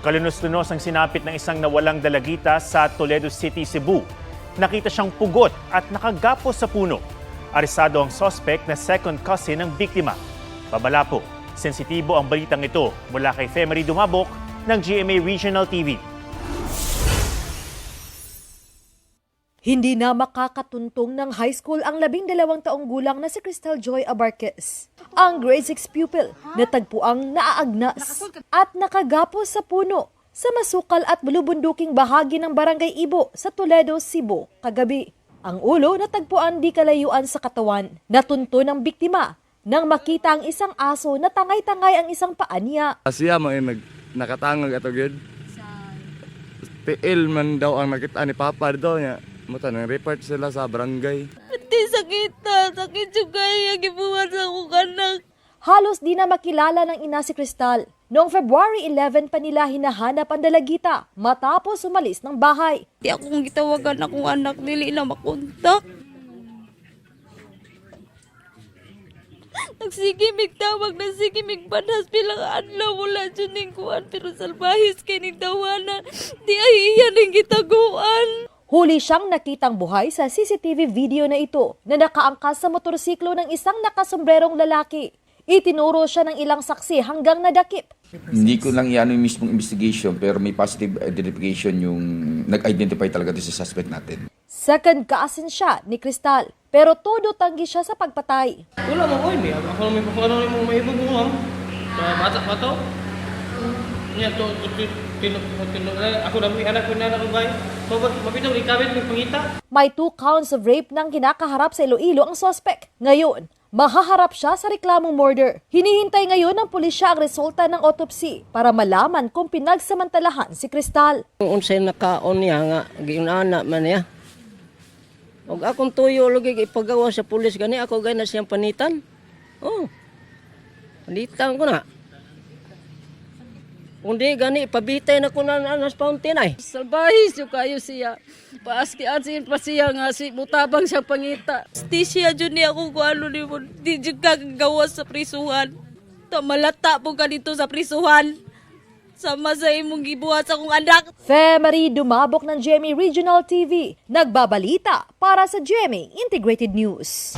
Kalunos-lunos ang sinapit ng isang nawalang dalagita sa Toledo City, Cebu. Nakita siyang pugot at nakagapos sa puno. Arestado ang suspect na second cousin ng biktima. Babala po, sensitibo ang balitang ito mula kay Femery Dumabok ng GMA Regional TV. Hindi na makakatuntong ng high school ang 12 taong gulang na si Crystal Joy Abarquez. Ang grade 6 pupil natagpuang naaagnas at nakagapos sa puno sa masukal at bulubunduking bahagi ng Barangay Ibo sa Toledo, Cebu, kagabi. Ang ulo natagpuan di kalayuan sa katawan. Natunto ng biktima nang makita ang isang aso na tangay-tangay ang isang paa niya. Siya mga nakatangag ato gyud. Tiil man daw ang nakita ni Papa daw niya. Muta nang report sila sa barangay. Ati sakit yung kaya gibuhat sa akong anak. Halos di na makilala ng ina si Crystal. Noong February 11 pa nila hinahanap ang dalagita matapos umalis ng bahay. Di akong gitawagan akong anak, dili na makontak. Nagsigimig tawag na sigimig banhas bilang adlaw wala dyan ning kuan pero salbahis kay ning tawanan. Di ay iyan ning gitaguan. Huli siyang nakitang buhay sa CCTV video na ito na nakaangkas sa motorsiklo ng isang nakasombrerong lalaki. Itinuro siya ng ilang saksi hanggang nadakip. Hindi ko lang yan yung mismong investigation pero may positive identification yung nag-identify talaga doon sa suspect natin. Second cousin siya ni Crystal pero todo tanggi siya sa pagpatay. Wala mo ko ini. Ako may kung ano mo mahibog mo ma'am. Bata. Nya to ako na may anak ko na ako bay. Mabitaw ni kabit ng pangita. May 2 counts of rape nang kinakaharap sa Iloilo ang suspect. Ngayon, mahaharap siya sa reklamong murder. Hinihintay ngayon ng pulisya ang resulta ng autopsy para malaman kung pinagsamantalahan si Crystal. Unsay nakaon niya nga giunana man niya. Og akong tuyo lagi ipagawa sa pulis gani ako gay na siyang panitan. Oh. Panitan ko na. Kundi gani ipabitay na ko na nas fountain ay. Salbahis yung kayo siya. Paaski-asin pa siya nga si mutabang siya pangita. Di siya dyan niya kung ano ni mo. Di dyan kagagawa sa prisuhan. Malata po ka dito sa prisuhan. Sama sa imong gibuhat sa akong anak. Femery Dumabok ng GMA Regional TV. Nagbabalita para sa GMA Integrated News.